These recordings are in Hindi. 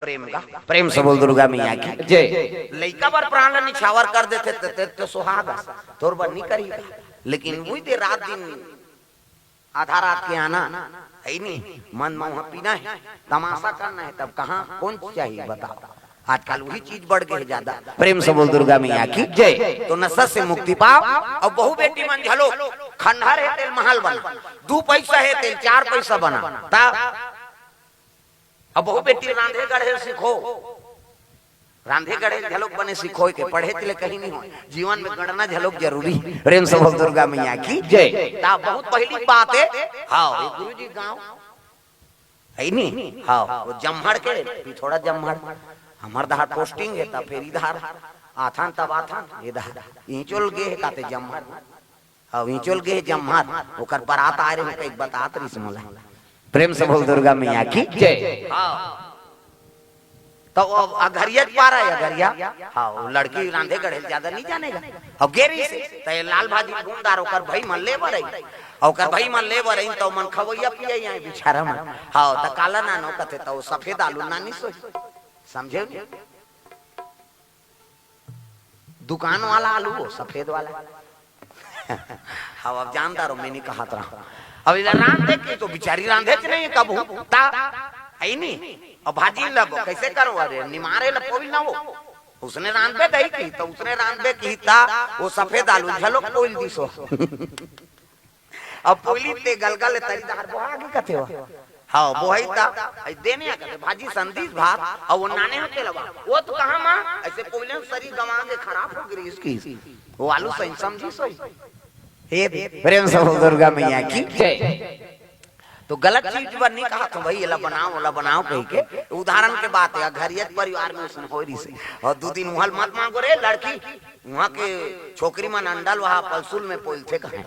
प्रेम का प्रेम से बोल दुर्गा मैया की जय। लइका बार प्राण निछावर कर देते तो सुहागा तोर बर नहीं करेगा, लेकिन वही दे रात दिन आधा रात के आना है नहीं, मन मुँह पीना है, तमाशा करना है, तब कहाँ कौन चाहिए बताओ। आजकल वही चीज बढ़ गई ज्यादा। प्रेम से बोल दुर्गा मैया की जय। तो नशा से मुक्ति पाओ और बहु बेटी मन झलो खंडहर है तेल महल बना, 2 पैसा है तेल 4 पैसा बना। अब बहु बेटी रांधे गढ़े सीखो, रांधे गढ़े झलोक बने सीखो के पढ़े तिले कहीं नहीं हो, जीवन में गढ़ना झलोक जरूरी। प्रेम से बोल दुर्गा मैया की जय। ता बहुत पहली बात है हां गुरुजी गांव है नहीं, हां वो जमहड़ के थोड़ा जमहड़ हमार दहाड़ पोस्टिंग है, तब फिर इधर आथान तब आथान इधर इंचोल गे काते जमहड़, हां इंचोल गे जमहड़ ओकर बारात आ रहे एक बतात रही समला। प्रेम से बोल दुर्गा मैया की जय। तो अघरिया पारा है अघरिया, हाँ लड़की रांधे गढ़े ज्यादा नहीं जानेगा। अब गेरी से तो लाल भाजी गुंदार ओकर भाई मन ले बरई, ओकर भाई मन ले बरई तो मन खवैया पिए यहाँ बिछारा मन, हाँ तो काला ना नो कथे तो सफेद आलू ना नहीं सोच समझे। दुकान वाला आलू हो सफेद वाला हाँ अब जानदार हो मैंने कहा था। अब इधर रांधे की तो बिचारी रांधे नहीं कब ता है नहीं, अब भाजी लब कैसे करो, अरे निमारे लब कोई ना वो उसने रांधे दही की तो उसने रांधे की ता वो सफेद आलू झलो कोई दिसो अब पोली ते गलगल तरीदार बोहा के कथे हो, हां बोहाई ता देने कथे भाजी संदीस भात और वो नाने होते लगा वो तो कहां मां ऐसे पोले शरीर गवा के खराब हो गई इसकी, वो आलू सही समझी सोई। प्रेम से दुर्गा मैया की जय। तो गलत चीज पर नहीं कहा तो भाई एला बनाओ कह के उदाहरण के बात है। घरियत परिवार में उसने हो रही से और 2 दिन वहां मत मांगो रे लड़की, वहां के छोकरी मन अंडल वहां पलसुल में पोल थे कहे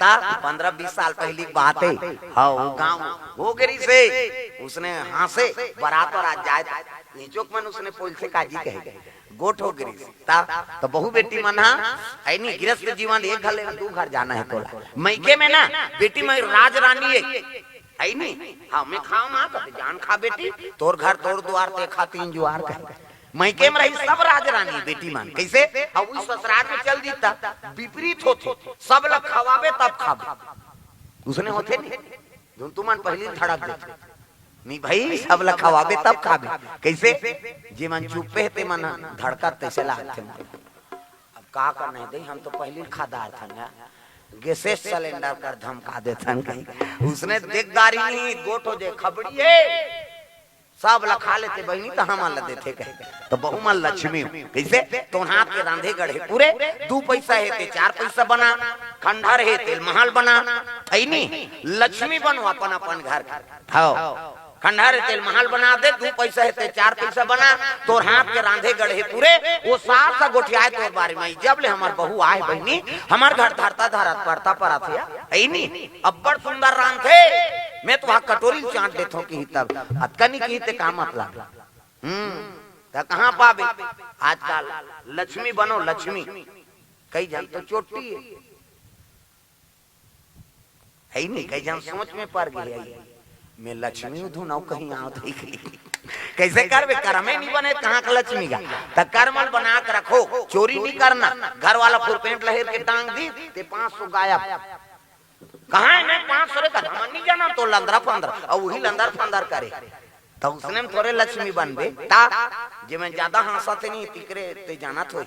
ता 15-20 साल पहली बात है। हाँ वो गाँव हो गिरी से उसने हाँ से बारात और आज जाए नीचोक मन उसने पोल से काजी कहे गोठ हो गिरी ता तो बहु बेटी मन है नहीं गृहस्थ जीवन एक घर ले 2 घर जाना है तोला मैके में ना बेटी मैं राज रानी है नहीं, हाँ मैं खाऊं ना कभी जान खा बेटी तोर घर तोर द्वार ते खा 3 जुआर कहे मैके में रही सब राज रानी बेटी मान कैसे अब उस ससुराल में चल जीता विपरीत होते सब लोग खवावे तब खावे उसने होते नहीं तुम मन पहली धड़क देते नहीं भाई सब लोग खवावे तब खावे कैसे जे मन चुपे ते मन धड़का तैसे लागते। अब का करना है दे हम तो पहली खादार था ना गैसेस सिलेंडर कर धमका देथन कहीं उसने देखदारी नहीं गोठो जे खबड़ी है सब लखा लेते बहनी तो हम ला देते कहे तो बहु मन लक्ष्मी कैसे तो हाथ के रांधे गढ़े पूरे 2 पैसा है ते 4 पैसा बना, खंडहर है तेल महल बना है नहीं, लक्ष्मी बनो अपन अपन घर हाँ खंडहर तेल महल बना दे 2 पैसा है ते 4 पैसा बना तोर हाथ के रांधे गढ़े पूरे वो साफ सा गोठियाए तोर बारे में जब ले हमार बहू आए बहनी हमार घर धरता धरत पड़ता पड़ा थे है नहीं अब्बड़ सुंदर रांध थे मैं तो वहां कटोरी चाट देता हूँ कि तब अतकनी की ते काम मतलब तो कहाँ पावे आजकल लक्ष्मी बनो लक्ष्मी कई जन तो चोटी है नहीं, कई जन सोच में पड़ गई मैं लक्ष्मी धुनाऊ कहीं आओ कैसे कर कर में नहीं बने कहाँ का लक्ष्मी का तो करमल बना के रखो, चोरी नहीं करना, घर वाला फुरपेंट लहेर के टांग दी ते 500 गायब कहाँ है नहीं 500 रे हम नहीं जाना तो लंदरा फंदर और वही लंदर फंदर करे तो उसने थोड़े लक्ष्मी बन बे ता जे मैं ज्यादा हंसते नहीं तिकरे ते जाना थो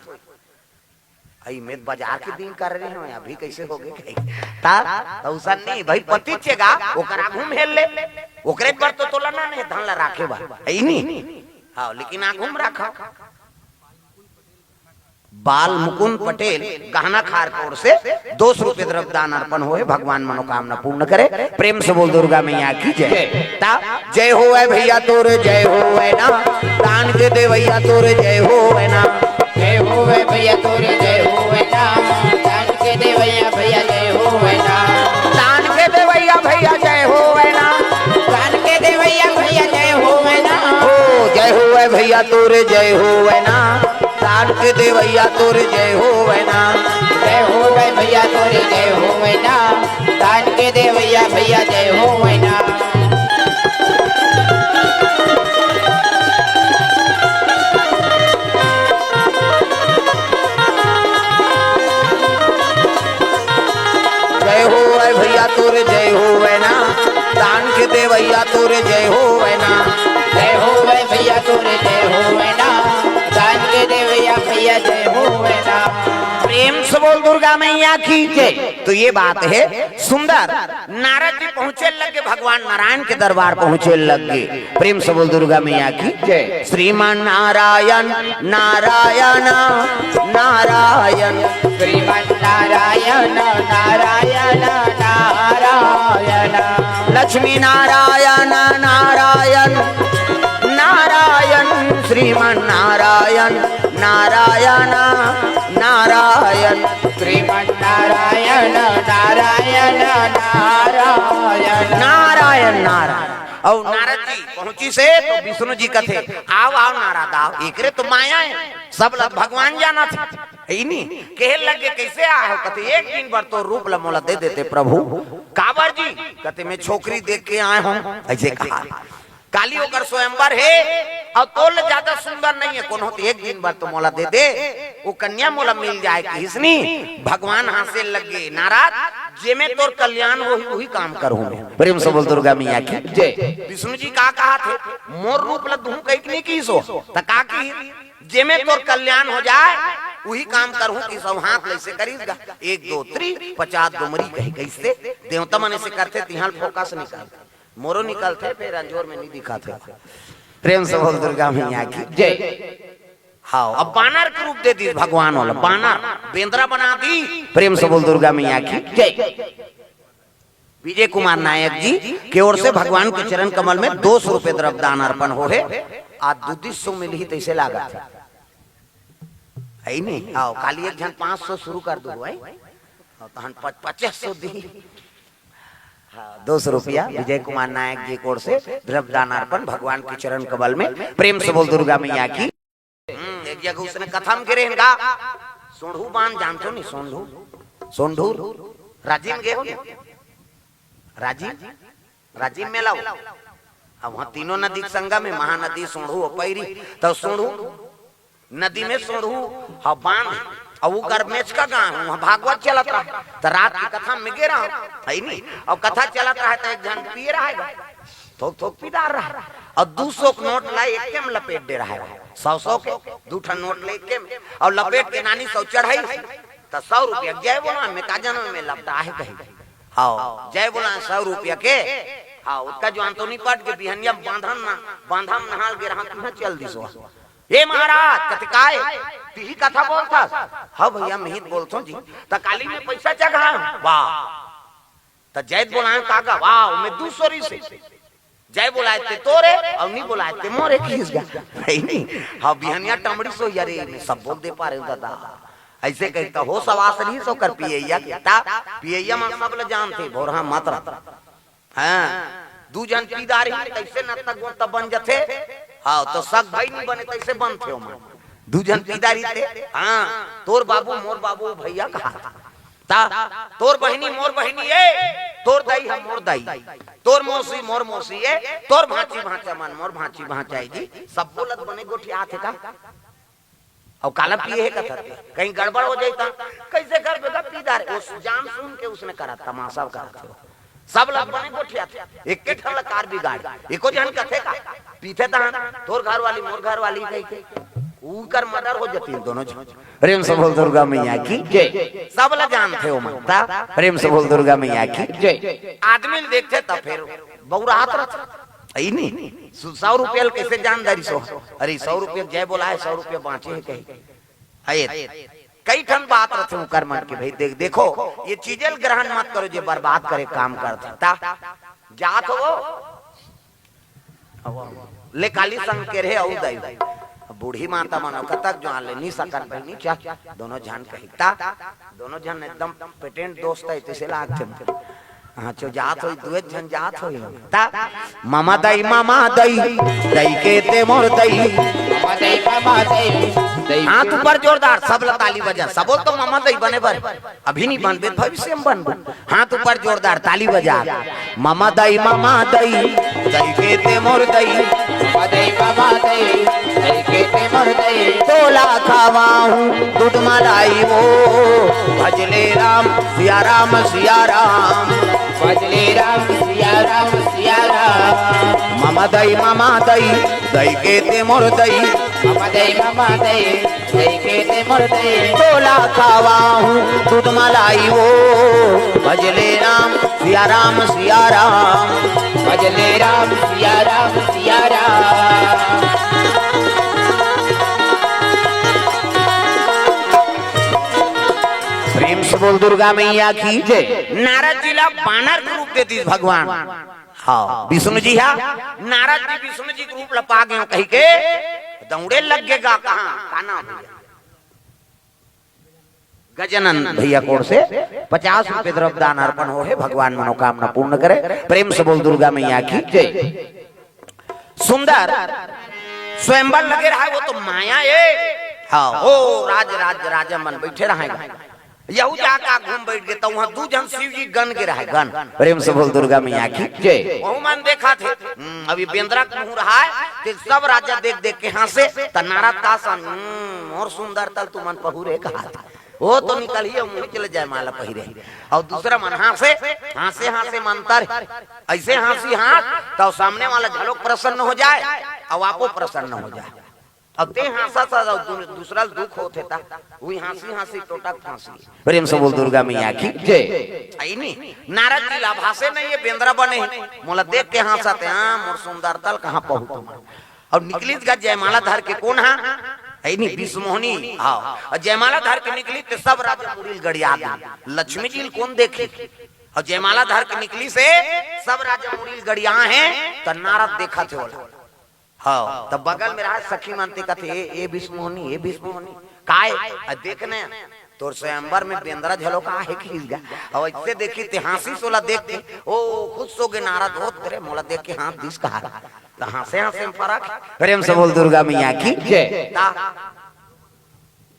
आई मैं बाजार के दिन कर रहे हैं अभी कैसे हो गए ता तो उसन नहीं भाई पति चेगा ओकरा घूम हेल ले ओकरे पर तो तोलना नहीं धन ला राखे बा है नहीं, हां लेकिन आ घूम रखा बाल मुकुंद पटेल गहना खार कोर से 200 रुपए द्रव्य दान अर्पण हुए, भगवान मनोकामना पूर्ण करे। प्रेम से बोल दुर्गा मैया की जय। ता जय हो भैया तोरे जय हो ना दान के दे भैया तोरे जय हो ना, जय हो भैया तोरे जय हो ना दान के दे भैया भैया जय हो ना, दान के दे भैया भैया जय हो ना, दान के दे भैया भैया जय हो ना, ओ जय हो भैया तोरे जय हो ना दान के दे भैया तोरे जय हो ना, जय हो भैया तोरे जय हो ना दान के दे भैया भैया जय हो ना। दुर्गा मैया की जय। तो ये बात है सुंदर। नारद जी पहुंचे लगे, भगवान नारायण के दरबार पहुंचे लगे। प्रेम से बोल दुर्गा मैया की जय। श्रीमान नारायण नारायण नारायण, श्रीमन नारायण नारायण नारायण, लक्ष्मी नारायण नारायण नारायण, श्रीमान नारायण नारायण नारायण, श्रीमन नारायण नारायण नारायण, नारायण नारायण। और नारद जी पहुंची से तो विष्णु जी कथे आओ आओ नारद आओ, एकरे तो माया है, सब लोग भगवान जाना था नहीं कहे लगे कैसे आए हो, कथे एक दिन भर तो रूप लमोला दे देते प्रभु। काबर जी कथे मैं छोकरी देख के आए हूँ, ऐसे कहा काली होकर स्वयंवर है और तोल ज्यादा सुंदर नहीं है कौन होती, एक दिन भर तो मोला दे दे, वो कन्या मोला मिल जाए किसनी। भगवान हासे लगे नाराज जे में तोर कल्याण वही काम करूं मैं। प्रेम से बोल दुर्गा मैया की जय। विष्णु जी का कहा थे मोर रूप लदू कहीं की सो तका की जे में तोर कल्याण हो जाए वही काम करूं कि सब हाथ लैसे करीगा 1 2 3 50 डुमरी कही कैसे देवता मन से करते तिहाल फोकस निकाल मोरो निकलते फिर अंजोर में नहीं दिखाते। प्रेम से बोल दुर्गा मैया की जय। हाँ अब बानर के रूप दे दी भगवान वाला, बानर बेंद्रा बना दी। प्रेम से बोल दुर्गा मैया की जय। विजय कुमार नायक जी की ओर से भगवान के चरण कमल में 200 रुपए द्रव्य दान अर्पण हो है। आज 200 मिल ही तैसे लागा था है नहीं। आओ काली एक जन 500 शुरू कर दो भाई, तो हम 2500 दी। 200 रुपया विजय कुमार नायक जी की ओर से द्रव्य दान अर्पण भगवान के चरण कमल में। प्रेम से बोल दुर्गा मैया की। एक जगह उसने कथम गिरे सोंढू बांध जानते नहीं, सोंढू सोंढूर राजीव गए हो राजीव राजीव मेला अब वहाँ तीनों नदी संगम में महानदी सोंढू और पैरी, तो सोंढू नदी में सोंढू हाँ बांध और वो गर्मेच का गाँव वहाँ भागवत चलत रहा, तो रात की कथा में गिरा है नहीं। और कथा चलत रहा तो एक जन पिए रहा थोक थोक पीदार रहा और 200 नोट लाई एक में लपेट दे रहा है, 100 के 2 नोट ले के और लपेट के नानी 100 चढ़ाई तो 100 रुपया जय बोला में काजन में लपटा है कहीं। हाँ जय बोला 100 रुपया के। हाँ उसका जो अंतोनी पट के बिहनिया बांधम नहाल गे रहा तुम्हें चल दी सो ये महाराज कतिकाय तीही कथा बोलता। हाँ भैया मैं ही बोलता जी तो काली में पैसा चढ़ा वाह, तो जय बोला काका वाह मैं 200 से जय बोलाए थे तोरे और नहीं बोलाए थे मोरे खींच गया नहीं। हाँ बिहनिया टमड़ी सो यारे मैं सब बोल दे पा रहे दादा ऐसे कहता हो सवास नहीं सो कर पियैया पियैया में सब लोग जानते भोरहा मात्रा। हाँ 2 जन पीदारी कैसे न तक बन जाते। हाँ तो सग भाई नहीं बने कैसे बनते हो 2 जन पीदारी थे। हाँ तोर बाबू मोर बाबू भैया कहा ता तोर बहनी मोर बहनी है, तोर दाई हम मोर दाई, तोर मौसी मोर मौसी है, तोर भांची भांचा मन मोर भांची भांचाएगी, सब बोलत बने गोठिया थे का और काला पिए है कथा कहीं गड़बड़ हो जाता कैसे कर बेगा पीदार उस जान सुन के उसने करा तमाशा करा थे सब लोग बने गोठिया थे एक के ठल कार बिगाड़ एको जन कथे का पीते ता तोर घर वाली मोर घर वाली कह के उनकर मर्डर हो जाती है दोनों जन। प्रेम से बोल दुर्गा मैया की जय। सब लोग जानते हो माता। प्रेम से बोल दुर्गा मैया की जय। आदमी देखते तब फिर बहुरात रहता है नहीं 100 रुपया कैसे जानदारी सो अरे 100 रुपया जय बोला है 100 रुपया बाँचे है कहीं कई ठन बात रहते कर मन के भाई देखो ये चीजें ग्रहण मत करो जो बर्बाद करे काम करता जात हो ले काली संग के रहे औ दाई बूढ़ी माता मानो कतक जो ले नहीं सकन बहनी क्या दोनों जन कहता दोनों जन एकदम पेटेंट दोस्त है तैसे लागते। हाँ जो जात हो दुए जन जात हो ता मामा दई दई के ते मोर दई मामा दई हाथ ऊपर जोरदार सब ताली बजा सब तो मामा दई बने बर अभी नहीं बनबे भविष्य में बनबो हाथ ऊपर जोरदार ताली बजा मामा दई दई के ते मोर दई मामा दई के ते मोर दई तोला खावाऊं दूध मलाई वो भजले राम सिया राम सिया राम भजले राम सिया राम सिया राम मामा दई दई के ते मोर दई ममा दे जय के ते मोर दे तोला खावा हूँ दूध मलाई वो भजले राम सिया राम सिया राम भजले राम सिया राम सिया राम। प्रेम से बोल दुर्गा मैया की जय। नारद जी ला बानर के रूप देती भगवान। हाँ विष्णु जी हा नारद जी विष्णु जी के रूप लपा गए कही के दौड़े लग गएगा कहाँ काना गजानन भैया कोर से 50 रुपए द्रव्य दान अर्पण हो है भगवान मनोकामना पूर्ण करे। प्रेम से बोल दुर्गा मैया की जय। सुंदर स्वयंवर लगे रहा है वो तो माया है। हाँ ओ राजा मन बैठे रहेगा यहू जाका घूम बैठ गए तो वहाँ दू जन शिव जी गन के रहे गन। प्रेम से बोल दुर्गा मैया की जय। वहु मन देखा थे अभी बेंद्रा कहूँ रहा है कि सब राजा देख देख के हंसे त नारद का सन और सुंदर तल तू मन पहुरे कहा था वो तो निकलिए मुँह चले जाए माला पहिरे और दूसरा मन हासे मंतर ऐसे हंसी हाथ तो सामने वाला झलोक प्रसन्न हो जाए और आपो प्रसन्न हो जाए। अब ते हासा सा दूसरा दुख होते था वही हंसी टोटा फांसी। प्रेम से बोल दुर्गा मैया की जय। आई नहीं नारद जी लाभासे नहीं ये बेंद्रा बने मोला देख के हंसाते हाँ मोर सुंदर तल कहाँ पहुँचो और निकली जयमाला धर के कौन है नहीं विष्णुमोहनी। हाँ जयमाला धर के निकली तो सब राजा मुरील गड़िया लक्ष्मी जी कौन देखे और जयमाला धर के निकली से सब राजा मुरील गड़िया हैं तो नारद देखा थे बोला। हाँ तब बगल में रहा सखी मानते का थे ए विष्णुमोहनी काय देखने तोर स्वयंवर में बेंद्रा झलो का है खींच गया और इससे देखी ते हंसी सोला देख के ओ खुद सो के नारद होत करे मोला देख के हाथ दिस कहा तो हंसे में फर्क। प्रेम से बोल दुर्गा मैया की जय।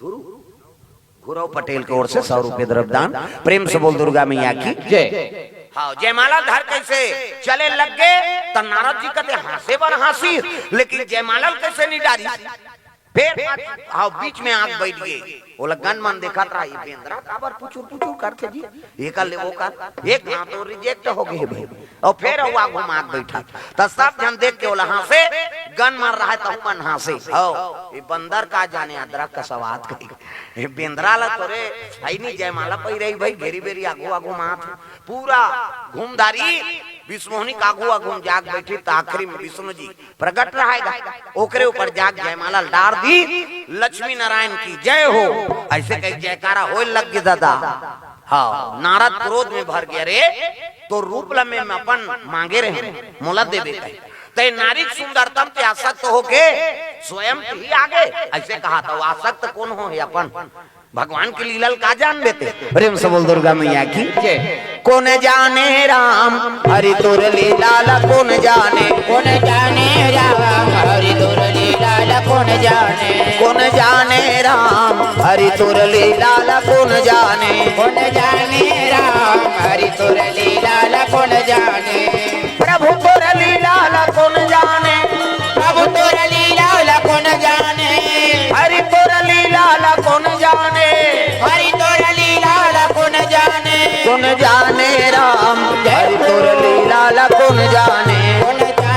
गुरु पटेल की ओर से 100 रुपए द्रव्य दान। प्रेम से बोल दुर्गा मैया की जय। हाँ जयमाला धर कैसे चले लग गए तो नारद जी कहते हंसे बर हंसी लेकिन जयमाला कैसे नहीं डारी फिर हाँ बीच में आग बैठ गई बोला गन मन देखा था ये बेंद्रा काबर पुचुर करते जी ये कर ले वो कर एक हाथ तो रिजेक्ट हो गए भाई और फिर वो आग घुमा बैठा तो सब जन देख के बोला हंसे गन मार रहा है तो मन हंसे हो ये बंदर का जाने अदरक का सवाद कही ये बेंद्रा ला तोरे आई नहीं जयमाला पही रही भाई घेरी बेरी आगू माथ पूरा घूमदारी विष्णुमोहनी आगू जाग बैठी तो आखिरी में विष्णु जी प्रकट रहेगा ओकरे ऊपर जाग जयमाला डार दी लक्ष्मी नारायण की जय हो ऐसे कहीं जयकारा हो लग गया दादा। हाँ नारद क्रोध में भर गया रे तो रूप में अपन मांगे रहे मोला दे दे ते नारी सुंदरतम ते आसक्त होके स्वयं ही आगे ऐसे कहा था आसक्त कौन हो अपन भगवान की लीला का जान देते। प्रेम से बोल दुर्गा मैया की जय। कौन जाने राम हरि तोर लीला कौन जाने राम हरि तोर लीला कौन जाने राम हरि तोर लीला कौन जाने राम हरि तोर लीला कौन जाने प्रभु तोर लीला कौन जाने प्रभु तोर लीला कौन जाने हरि तोर लीला कौन जाने हरि तोर लीला कौन जाने राम हरि तोर लीला कौन जाने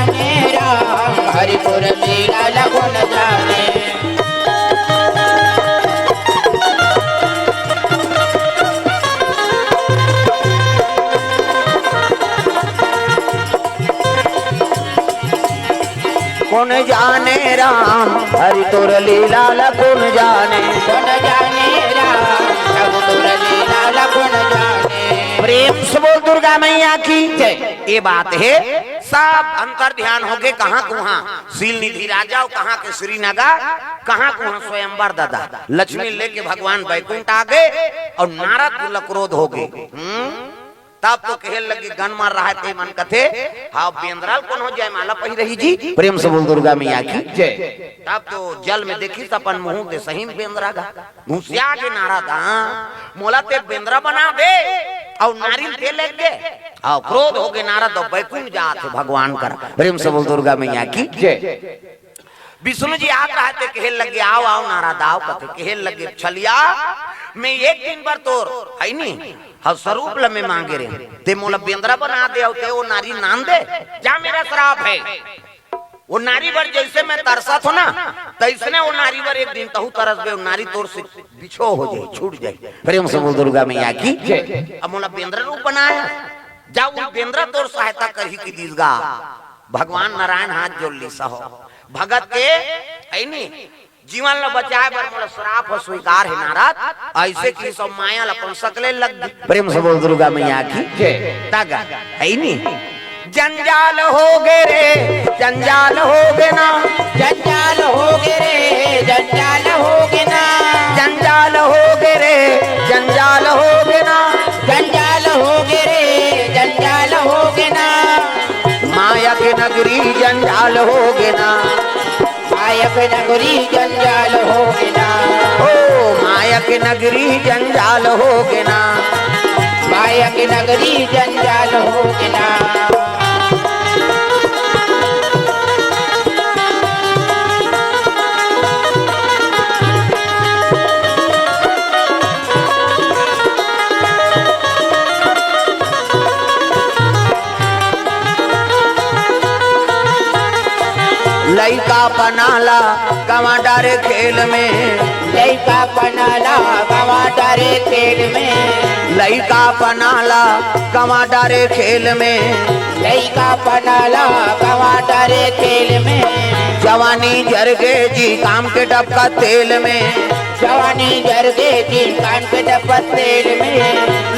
राम हरि तोर लीला कौन जाने। कौन जाने राम हरि तोर लीला कौन जाने राम प्रभु तोर लीला कौन जाने। प्रेम से बोल दुर्गा मैया की जय। ये बात है सब अंतर ध्यान हो गए कहाँ कुहाँ सील निधि राजा और कहाँ के श्रीनगर कहाँ कुहाँ स्वयंवर दादा लक्ष्मी लेके भगवान बैकुंठ आ गए और नारद क्रोध हो गए। तब तो कहे लगे गन मार रहा है ते मन कथे हाँ बेंद्राल कौन हो जाए माला पही रही जी। प्रेम से बोल दुर्गा मैया की जय। तब तो जल में देखी अपन मुंह दे सही बेंद्रा गा घुसिया के नारद मोला ते बेंद्रा बना दे और नारियल ते ले गए हाँ क्रोध हो गए नारद और बैकुंठ जाते भगवान कर। प्रेम से बोल दुर्गा मैया की जय। विष्णु जी आ रहे थे कहे लगे आओ नारद आओ कथे कहे लगे छलिया मैं एक दिन भर तोर है नहीं हाँ स्वरूप लमे मांगे रहे ते मोला बेंद्रा बना दे और ते वो नारी नान दे जा मेरा श्राप है वो नारी बर जैसे मैं तरसा था ना, तैसने वो नारी बर एक दिन तहु तरस गए, नारी तोर से बिछो हो जाए, छूट जाए। प्रेम से बोल दुर्गा मैया की। अब मोला बेंद्र रूप बनाया, जाओ वो बेंद्र तोर सहायता करही की दीसगा। भगवान नारायण हाथ जोड़ ली सहो भगत के ऐनी जीवन ला बचाए बर मोला श्राप हो स्वीकार है नारद, ऐसे की सब माया ला अपन सकले लग गई। प्रेम से बोल दुर्गा मैया की। तागा ऐनी जंजाल हो गे रे, जंजाल हो गे ना, जंजाल हो गे रे, जंजाल हो गे ना, जंजाल हो गे रे, जंजाल हो गे ना, जंजाल हो गे रे, जंजाल हो गे ना, माया के नगरी जंजाल हो गे ना, माया के नगरी जंजाल हो गे ना, ओ माया के नगरी जंजाल हो गे ना, माया के नगरी जंजाल हो गे ना। लइका पनाला गवा डारे खेल में, लइका पनाला गवा डारे खेल में, लइका पनाला गवा डारे खेल में, लइका पनाला गवा डारे खेल में, जवानी जरगे जी काम के डबका तेल में, जवानी जरगे जी काम के डबका तेल में,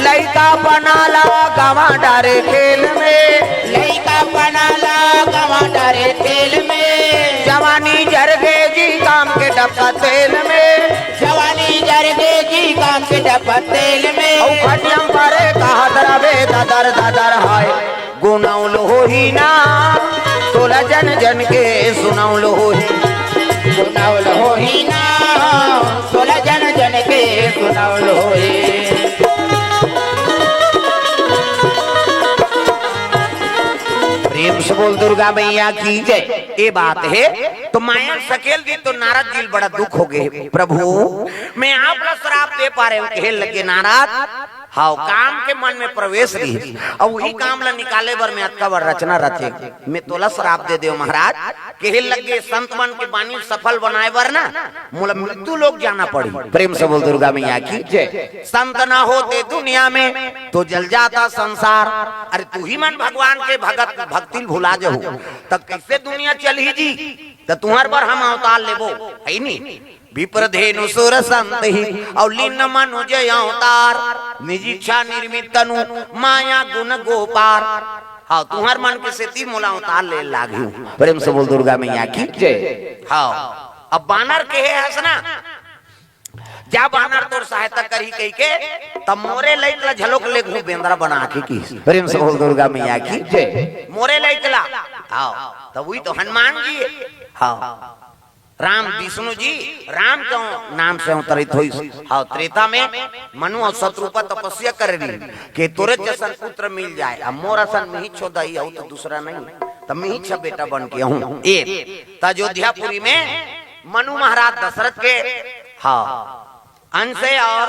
लइका पनाला गवा डारे खेल में, लइका पनाला गवा डारे खेल में, जवानी जरगे जी काम के डबका तेल में, जवानी जरगे जी काम के डबका तेल में, औ खटियम पारे कहा दरबे ददर ददर हाय गुनौल होही ना, तोला जन जन के सुनौल होही, सुनौल होही ना, तोला जन जन के सुनौल होही। प्रेम से बोल दुर्गा मैया की जय। ये बात है तो माया सकेल दी तो नारद जी बड़ा दुख हो गए, प्रभु मैं आप ला श्राप दे पा रहे हूँ, खेल लगे नारद। हाँ काम के मन में प्रवेश रही और वही काम ला निकाले बर में अतका बर रचना रचे, मैं तोला श्राप दे दे महाराज, कहल लगे संत मन के बानी सफल बनाए बर ना मोला मृत्यु लोग जाना पड़ी। प्रेम से बोल दुर्गा मैया की जय। संत ना होते दुनिया में तो जल जाता संसार, अरे तू ही मन भगवान के भगत भक्ति भुला जाओ तब कैसे दुनिया चली जी, तो तुम्हार पर हम अवतार लेबो है नी। विप्रधेनु सुर संत ही और लीन मनुज अवतार, निज इच्छा निर्मित तनु माया गुण गोपार। हाँ तुम्हार मन के सेती मोला अवतार ले लागी। प्रेम से बोल दुर्गा मैया की जय। हाँ अब बानर के है हसना, जा बानर तोर सहायता करी कही के तब मोरे लइकला झलोक ले घू बेंद्रा बना के की। प्रेम से बोल दुर्गा मैया की जय। मोरे लइकला हाँ तब वही तो हनुमान जी हाँ राम विष्णु जी राम क्यों नाम से अवतरित हुई। हाँ त्रेता में मनु और शत्रुपा तपस्या कर रही कि तोरे जैसन पुत्र मिल जाए, अब मोर असन में ही छोदाई हूँ तो दूसरा नहीं, तब मैं ही छह बेटा बन के हूँ। एक अयोध्यापुरी में मनु महाराज दशरथ के हाँ अंश और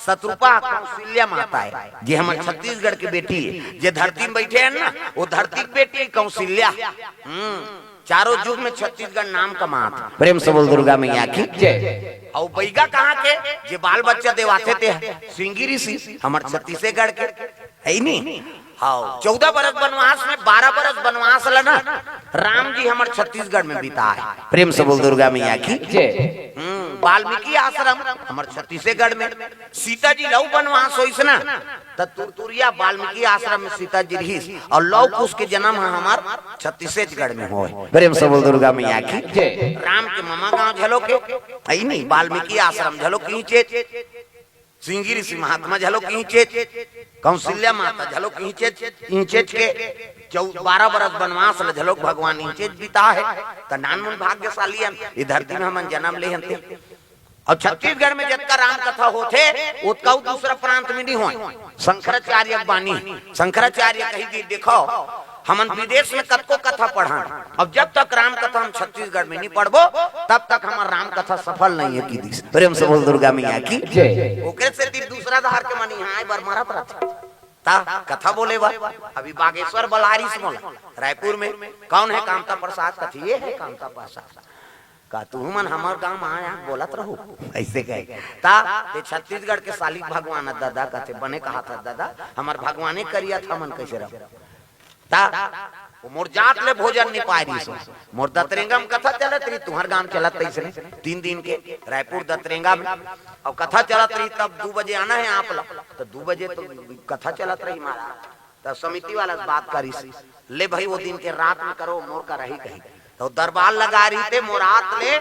शत्रुपा कौशल्या माता है, जे हमारे छत्तीसगढ़ की बेटी है, जे धरती में बैठे हैं ना वो धरती की बेटी कौशल्या। चारों युग में छत्तीसगढ़ नाम कमात। प्रेम से बोल दुर्गा मैया की जय। और बैगा कहाँ के जे बाल बच्चा देवाते थे सिंगी ऋषि हमारे छत्तीसगढ़ के है नी। हाँ 14 बरस वनवास में 12 बरस वनवास लना राम जी हमारे छत्तीसगढ़ में बिता है। प्रेम से बोल दुर्गा मैया की जय। वाल्मीकि आश्रम हमारे छत्तीसगढ़ में, सीता जी लव वनवास होइस ना तुरतुरिया वाल्मीकि आश्रम में सीता जी रही और लव कुश के जन्म हमार छत्तीसगढ़ में होए। प्रेम से बोल दुर्गा मैया की जय। राम के मामा गांव झलो के है नहीं, वाल्मीकि आश्रम झलो खींचे, सिंगी ऋषि महात्मा झलो खींचे, कौशल्या माता झलो खींचे के 12 बरस वनवास झलोक भगवान इंचेज बिता है त नानमुन भाग्यशाली ये धरती में हम जन्म ले हंते। और छत्तीसगढ़ में जब का राम कथा होते उतका दूसरा प्रांत में नहीं हो। शंकराचार्य बानी शंकराचार्य कही दी देखो हम विदेश में कतको कथा पढ़ा, अब जब तक राम कथा हम छत्तीसगढ़ में नहीं पढ़बो तब तक हमारा राम कथा सफल नहीं है की। प्रेम से बोल दुर्गा मैया की जय। ओकरे से दूसरा धार के मनी हाय बर मारत रहते ता कथा बोले बा अभी बागेश्वर बलहारी से बोला रायपुर में कौन है कामता प्रसाद कथी ये है कामता प्रसाद का तू मन हमार गांव में आया बोलत रहू ऐसे कहे ता ये छत्तीसगढ़ के सालिक भगवान दादा कहते बने कहा था दादा हमार भगवाने करिया था मन कैसे रहो ता वो मोर जात ले भोजन नहीं पाई रही सो मोर दतरेंगम कथा चलत रही तुम्हार गांव चलत इसने 3 दिन के रायपुर दतरेंगा में और कथा चलत रही तब 2 बजे आना है आप लोग तो 2 बजे तो कथा चलत रही महाराज तो समिति वाला बात करी ले भाई वो दिन के रात में करो मोर का रही कही तो दरबार लगा रही थे मोरात ले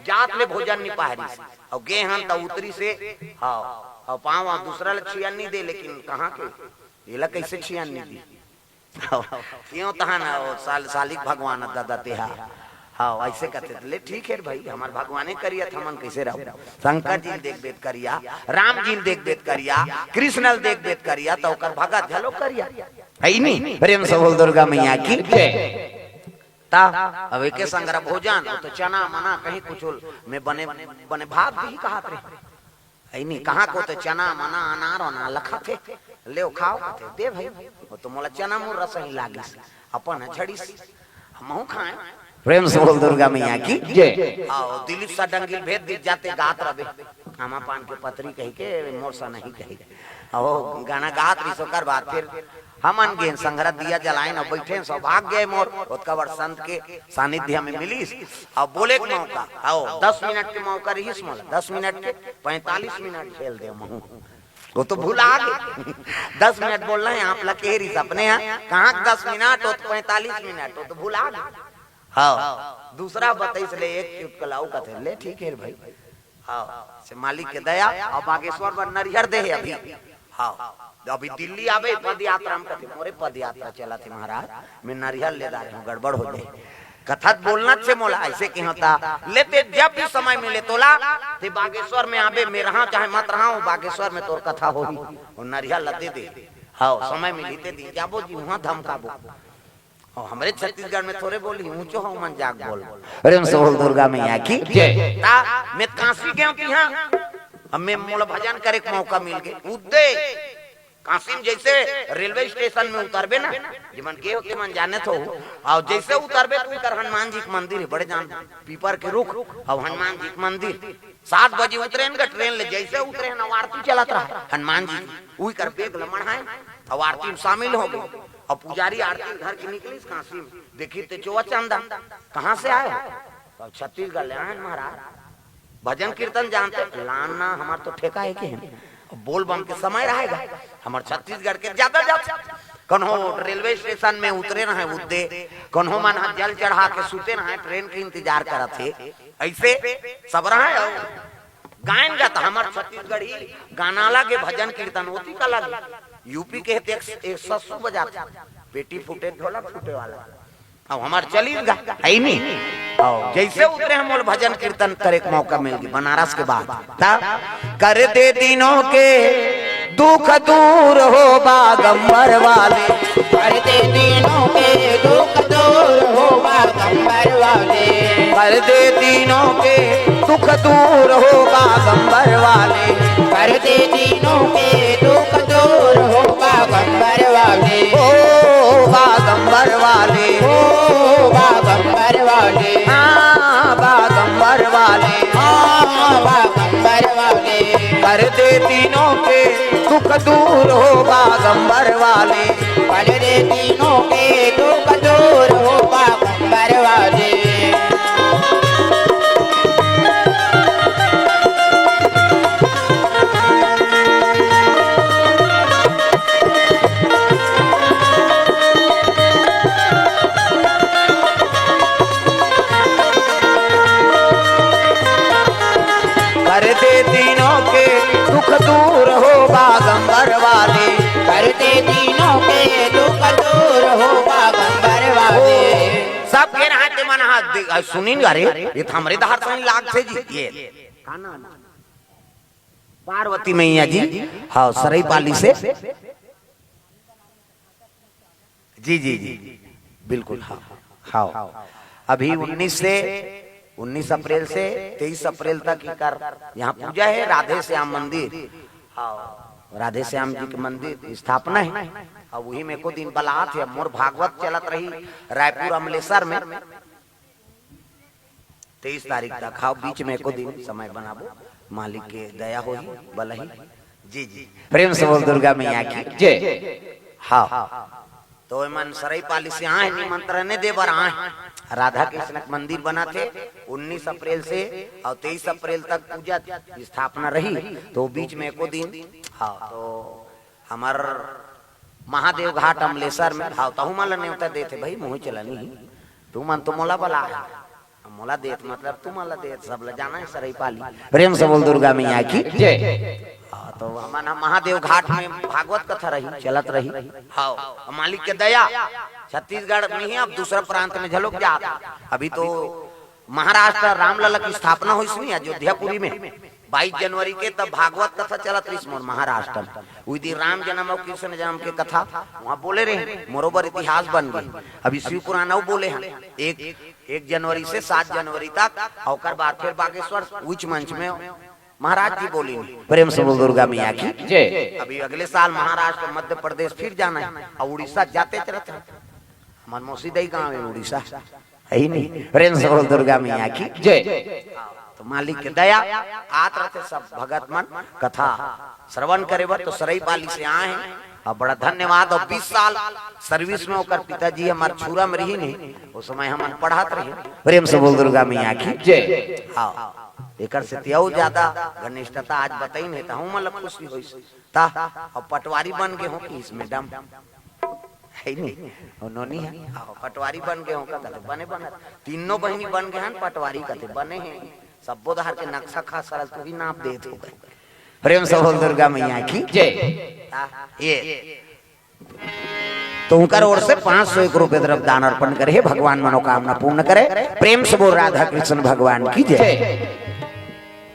जात ले भोजन नहीं पा रही और गे हम तो उतरी से हाँ और पाँव दूसरा लक्षियन नहीं दे लेकिन कहाँ के ये ला कैसे छियन नहीं दी क्यों तहा ना वो सालिक भगवान दादा तेहा हाँ ऐसे कहते ले ठीक है भाई हमार भगवाने करिया था मन कैसे रहो शंकर जी देख बेद करिया राम जी देख बेद करिया कृष्ण देख बेद करिया तो कर भगत झलो करिया है नहीं प्रेम से बोल दुर्गा मैया की ता अब एक संग्रह भोजन तो चना मना कहीं कुछ में बने बने भात भी कहा है नहीं कहाँ को तो चना मना अनार और लखा थे ले खाओ दे भाई वो तो मोला चना मुर रस ही लागी अपन झड़ी हमहू खाए प्रेम से बोल दुर्गा मैया की जय आओ दिलीप सा डंगिल भेद दी जाते गात रबे हमा पान के पत्री कही के मोर सा नहीं कही ओ गाना गात रही सो कर बात फिर हमन गे संग्रह दिया जलाइन और बैठे सौभाग्य मोर उसका वर्ष संत के सानिध्य में मिली अब बोले के मौका आओ 10 मिनट के मौका रही 10 मिनट के 45 मिनट खेल दे महू वो तो भूला गए 10 मिनट बोलना है आप लग के अपने यहाँ कहाँ 10 मिनट हो तो 45 मिनट हो तो भूला गए हाँ दूसरा बताइए ले एक चुटकलाऊ का थे ले ठीक है भाई हाँ से मालिक के दया और बागेश्वर पर नरिहर दे अभी हाँ अभी दिल्ली आवे पद यात्रा में कथे मोरे पद यात्रा चला थे महाराज मैं नरिहर ले दार हूँ गड़बड़ हो जाए कथा बोलना से मोला ऐसे की होता लेते जब भी समय मिले तोला ते बागेश्वर में आवे मैं रहा चाहे मत रहा हूँ बागेश्वर में तोर कथा होगी और नरिहर लदे दे हाँ समय मिली ते दी जाबो जी वहाँ धमकाबो और हमारे छत्तीसगढ़ में थोड़े बोली ऊंचो हो मन जाग बोल अरे हमसे बोल दुर्गा मैया की जय ता मैं काशी गया कि हाँ हमें मोला भजन करे के मौका मिल गए उदे कासिम जैसे रेलवे स्टेशन में उतरबे ना जिमन के होते मन जाने तो और जैसे उतरबे तो उतर हनुमान जी के मंदिर है बड़े जान पीपर के रुख और हनुमान जी के मंदिर 7 बजे उतरे ना ट्रेन ले जैसे उतरे ना आरती चलत रहा हनुमान जी वही कर बेग लमण है और आरती में शामिल हो गए और पुजारी आरती घर की निकली काशी में देखी तो चौवा चंदा कहाँ से आए तो छत्तीसगढ़ ले आए महाराज भजन कीर्तन जानते लाना हमार तो ठेका है कि बोल बम के समय रहेगा हमारे छत्तीसगढ़ के ज्यादा कन्हो रेलवे स्टेशन में उतरे ना है उद्दे कन्हो मन जल चढ़ा के सूते ना है ट्रेन के इंतजार करा थे ऐसे सब रहा है गायन गाता हमारे छत्तीसगढ़ी गाना लगे भजन कीर्तन होती का लगे यूपी के एक सस्सू बजाते पेटी फूटे ढोलक फूटे वाला अब हमारे चली है नहीं जैसे उतरे हम भजन कीर्तन करे के मौका मिल गया बनारस के बाद कर दे दिनों के दुख दूर हो बागंबर वाले कर दे दिनों के दुख दूर हो बागंबर वाले कर दे दिनों के दुख दूर हो बागंबर वाले कर दे दिनों के दुख दूर हो बागंबर वाले ओ बागंबर वाले ओ बागंबर वाले हाँ बागंबर वाले हाँ बागंबर वाले कर दे दिनों के दुख दूर हो बागंबर वाले कर दे दिनों के दुख दूर हो बागंबर वाले कर दे दिनों के दुख दूर हो बागंबर वाले कर दे दिनों के दुख दूर हो बागंबर वाले सब के रहते मन हाथ सुनिन रे ये हमरे दहार सही लाग से जी ये पार्वती मैया जी हाँ सरई पाली से जी जी जी बिल्कुल हाँ हाँ अभी 19 अप्रैल से 23 अप्रैल तक कर यहाँ पूजा है राधे श्याम मंदिर हाँ राधे श्याम जी के मंदिर स्थापना है। और वही में को दिन बलात है मोर भागवत चलत रही रायपुर अमलेश्वर में 23 तारीख तक। हाँ बीच में को दिन समय बनाबो, मालिक के दया हो बलही। जी जी प्रेम से बोल दुर्गा मैया की जय। हाँ तो मन सराई पाली से आए निमंत्रण देवर आए। राधा कृष्ण का मंदिर बना थे 19 अप्रैल से और 23 अप्रैल तक पूजा स्थापना रही। तो बीच में को दिन हाँ तो हमार महादेव घाट अमलेश्वर में भाव तहु माला न्योता देते भाई मुँह चला नहीं तू मन तो मोला बला मोला देत मतलब तू माला देत सब ला जाना है सराई पाली। प्रेम से बोल दुर्गा मैया की जय। तो हमारा महादेव घाट में भागवत कथा रही चलत रही। हाँ मालिक के दया छत्तीसगढ़ में ही अब दूसरा प्रांत में झलक जा। अभी तो महाराष्ट्र रामलला की स्थापना हुई इसमें अयोध्यापुरी में 22 जनवरी के तब भागवत कथा चलत रही मोर महाराष्ट्र में। उसी राम जन्म और कृष्ण जन्म के कथा वहाँ बोले रहे मोरोबर इतिहास बन गई। अभी शिव पुराण बोले हैं 1 जनवरी से 7 जनवरी तक और बाद फिर बागेश्वर उच्च मंच में महाराज जी बोली। प्रेम से बोल दुर्गा मैया की जय। अभी अगले साल महाराष्ट्र मध्य प्रदेश फिर जाना है और उड़ीसा जाते चलते हमारे मौसीदई गाँव है उड़ीसा है ही नहीं। प्रेम से बोल दुर्गा मैया की जय। तो मालिक के दया आत रहते सब भगत मन कथा श्रवण करे बर। तो सराई पाली से आए हैं और बड़ा धन्यवाद। और 20 साल सर्विस में होकर पिताजी हमारे छुरा में रही नहीं उस समय हम पढ़ाते रहे। प्रेम से बोल दुर्गा मैया की जय। हाँ एक से त्याऊ ज्यादा घनिष्ठता आज बताई नहीं था मतलब खुशी हुई ता। और पटवारी बन गए हो कि इसमें डम है नहीं उन्होंने पटवारी बन गए हो का कहते बने बने तीनों बहनी बन गए हैं पटवारी कहते बने हैं सब बोधार के नक्शा खा सरल तू भी नाप दे हो गए। प्रेम से बोल दुर्गा मैया की जय। ये तो उनकर ओर से 501 रुपए तरफ दान अर्पण करे भगवान मनोकामना पूर्ण करे। प्रेम से बोल राधा कृष्ण भगवान की जय।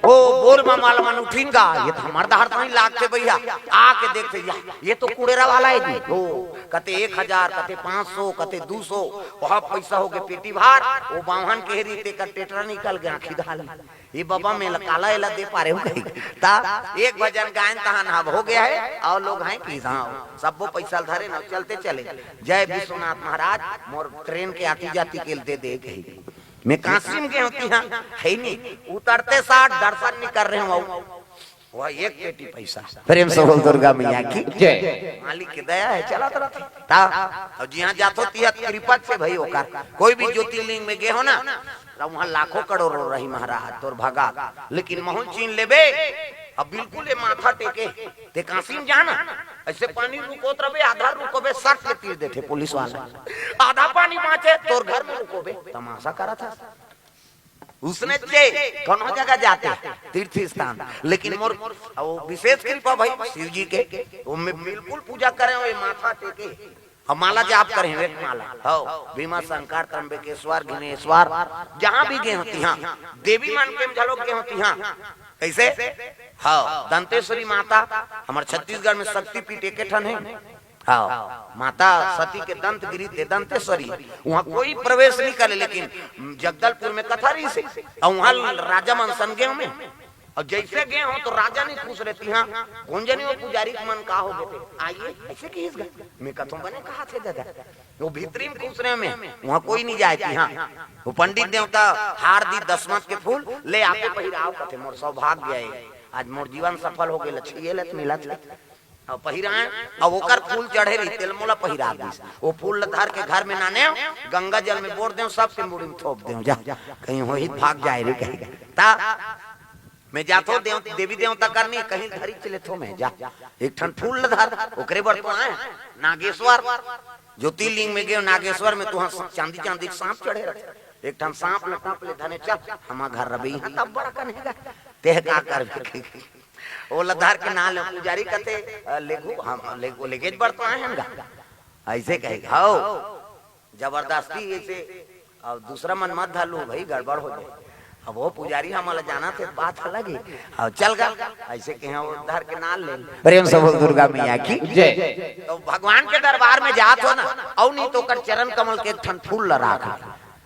ओ बोर माल मन उठीनगा ये तो हमार दहाड़ तो लागते भैया आके देखते ये तो कुड़ेरा वाला है जी। ओ कते 1000 कते 500 कते 200 वहां पैसा हो गए पेटी भार वो बाहन के रीते का टेटरा निकल गया आखी डाल ये बाबा में काला एला दे पारे हो गई ता एक भजन गायन तहां हब हो गया है और लोग हैं कि हां सबो पैसा धरे ना चलते चले। जय विश्वनाथ महाराज मोर ट्रेन के आती जाती के दे दे गई मैं कासिम के होती है नहीं उतरते 60 दर्शन नहीं कर रहे हूँ वह एक पेटी पैसा। प्रेम से बोल दुर्गा मैया की जय। मालिक की दया है चला ता और जी हाँ जात होती है कृपा से भाई होकर कोई भी ज्योतिर्लिंग में गए हो ना वहाँ लाखों करोड़ों रही महाराज तोर भगा लेकिन महल चीन लेबे अब बिल्कुल ये माथा टेके ते कासिम जाना ऐसे पानी रुको रहे आधा रुकोबे 60 के तीर देते पुलिस वाला आधा पानी बाँचे तोर घर में रुकोबे तमाशा करा था उसने कौन जगह जाते तीर्थ स्थान। लेकिन मोर वो विशेष कृपा भाई शिव जी के वो बिल्कुल पूजा करें वो माथा टेके और माला जाप करें एक माला हो भीमा शंकर त्र्यंबकेश्वर घिनेश्वर जहाँ भी गए होती हाँ देवी मन के झलोक गए होती हाँ कैसे हाँ दंतेश्वरी माता हमारे छत्तीसगढ़ में शक्तिपीठ एक ठन है। हाँ माता सती के दंत गिरी थे दंतेश्वरी वहाँ कोई प्रवेश नहीं करे लेकिन जगदलपुर में कथा रही से और वहाँ राजा मनसन गए में और जैसे गए हो तो राजा नहीं पूछ रहे थे हाँ कौन जनी वो पुजारी मन का हो गए आइए ऐसे की मैं कथों बने कहा थे दादा वो भीतरी में पूछ रहे में वहाँ कोई नहीं जाए थी हाँ वो पंडित देवता हार दी दसमत के फूल ले आके पहिराव कथे मोर सौभाग्य है आज मोर जीवन सफल हो गए लक्ष्य ले मिला और पहिराए और ओकर फूल चढ़े रही तेल मोला पहिरा दी वो फूल धर के घर में नाने गंगा जल में बोर दे सबके मुड़ी में थोप दे जा कहीं हो ही भाग जाए रे कहीं ता मैं जातो देवी देवता करनी कहीं धरी चले थो मैं जा एक ठन फूल धर ओकरे बर तो आए नागेश्वर ज्योतिर्लिंग में गए नागेश्वर में तू चांदी चांदी सांप चढ़े रखे एक ठन सांप लटाप ले धने चल हमार घर रबी तब बड़ा कनेगा तेह का कर वो लधार के नाल पुजारी कहते लेगो हम लेगो लेगेज बढ़ तो आए हैं ऐसे कहे हाओ जबरदस्ती ऐसे और दूसरा मन मत धालू भाई गड़बड़ हो जाए अब वो पुजारी हमारा जाना थे बात अलग ही और चल गया ऐसे कहे वो उद्धार के नाल ले। प्रेम से बोल दुर्गा मैया की जय। तो भगवान के दरबार में जात हो ना और नहीं तो कर चरण कमल के ठन फूल लड़ा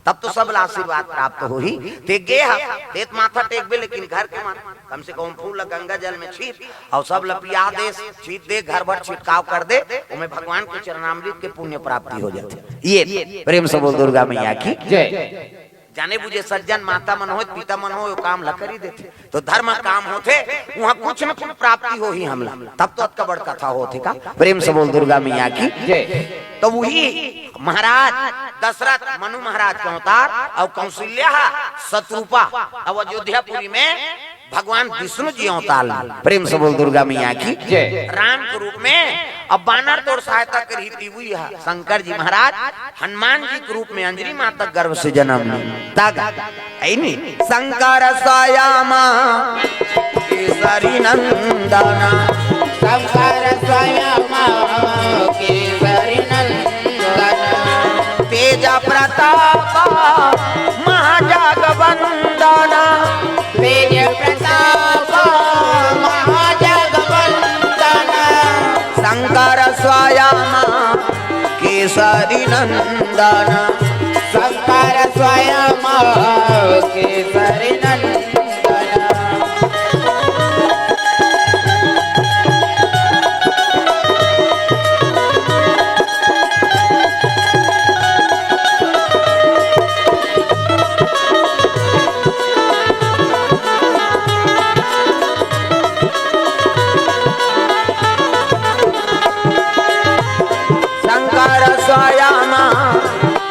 तब तो सब आशीर्वाद प्राप्त हो ही। ते गे तेत माथा टेक बे, लेकिन घर के मान कम से कम फूल गंगा जल में छीट और सब लपिया दे, छीट दे, घर भर छिटकाव कर दे, उन्हें भगवान के चरणामृत के पुण्य प्राप्ति हो जाती। ये प्रेम से बोल दुर्गा मैया की जय। जाने बुझे सज्जन माता मन हो पिता मन हो काम ला करी देते, तो धर्म काम होते वहाँ कुछ न कुछ प्राप्ति हो ही हमला, तब तो अतका बड़ कथा होती का। प्रेम से बोल दुर्गा मैया की जय। तो वही महाराज दशरथ मनु महाराज के अवतार और कौशल्या शत्रुपा और अयोध्यापुरी में भगवान विष्णु जी अवतार। प्रेम से बोल दुर्गा मैया की जय। राम के रूप में अब बानर तोड़ सहायता करी थी हुई है शंकर जी महाराज हनुमान जी के रूप में अंजलि माता गर्भ से जन्म तक शंकर स्वयं केसरी नंदना, शंकर स्वयं केसरी नंदना, तेज प्रताप महाजगवंदना, तेज प्रताप महाजगवंदना, शंकर स्वयं केसरी नंदना, शंकर स्वयं केसरी नंदना।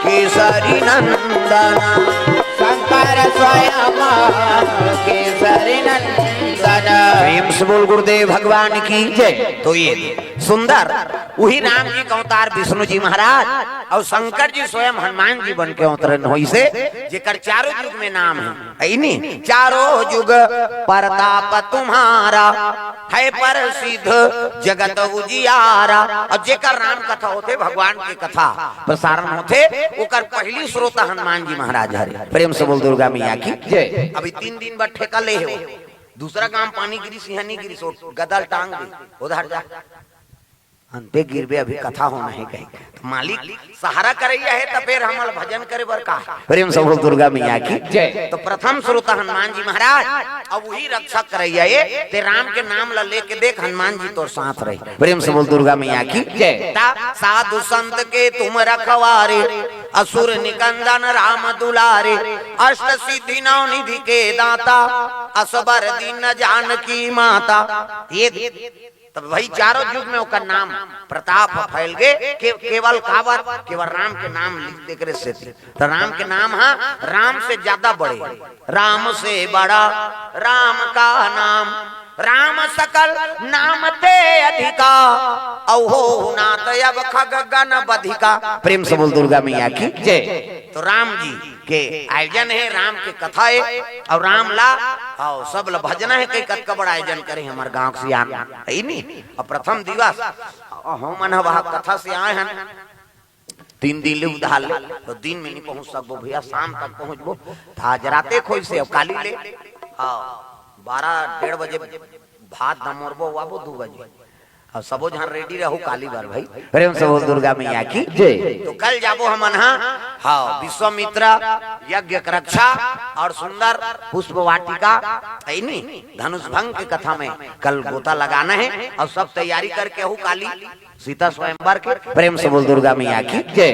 केसरी नंदना, शंकर स्वयं केसरी नंदना। प्रेम से बोल गुरुदेव भगवान की जय। तो ये सुंदर वही राम जी का अवतार विष्णु जी महाराज और शंकर जी स्वयं हनुमान जी बन के अवतरण हुई से जेकर चारों युग में नाम है। चारों युग प्रताप तुम्हारा है प्रसिद्ध जगत उजियारा। और जेकर राम कथा होते भगवान की कथा प्रसारण होते ओकर पहली श्रोता हनुमान जी महाराज हरे। प्रेम से बोल दुर्गा मैया की जय। अभी 3 दिन बाद ठेका ले हो, दूसरा काम पानी गिरी सिंहनी गिरी सो गदल टांग दे उधर जा अंते गिरबे, अभी कथा होना है कहीं तो मालिक सहारा करैया है तो फिर हमल भजन करे बर का। प्रेम से बोल दुर्गा मैया की जय। तो प्रथम श्रोता हनुमान जी महाराज अब वही रक्षक करैया ये ते राम के नाम ला लेके देख हनुमान जी तो साथ रहे। प्रेम से बोल दुर्गा मैया की जय। साधु संत के तुम रखवारे असुर निकंदन राम दुलारे, अष्ट सिद्धि नौ निधि के दाता असबर दीन जानकी माता। ये तब वही चारों युग में उसका नाम प्रताप फैल गए केवल कावर केवल राम के नाम लिखते करे से। तो राम के नाम है राम से ज्यादा बड़े, राम से बड़ा राम का नाम, राम सकल नाम ते अधिका औहो नाथ अब खग गण बधिका। प्रेम से बोल दुर्गा मैया की जय। तो राम जी के आयोजन है, राम के कथा है और राम ला और सब ला भजना है, कई कत बड़ा आयोजन करे हमारे गांव से आना है नहीं। और प्रथम दिवस हम मन वह कथा से आए हैं 3 दिन ले उधार तो दिन में नहीं पहुंच सकबो भैया, शाम तक पहुंचबो आज राते खोई से काली ले 12-1:30 बजे भात दमोरबो वाबो 2 बजे और सबो जहां रेडी रहो काली बार भाई। प्रेम से बोल दुर्गा मैया की जय। तो कल जाबो हम हाँ विश्वामित्र यज्ञ रक्षा और सुंदर पुष्प वाटिका धनुष भंग की कथा में कल गोता लगाना है और सब तैयारी करके हो काली सीता स्वयंवर के। प्रेम से बोल दुर्गा मैया की जय।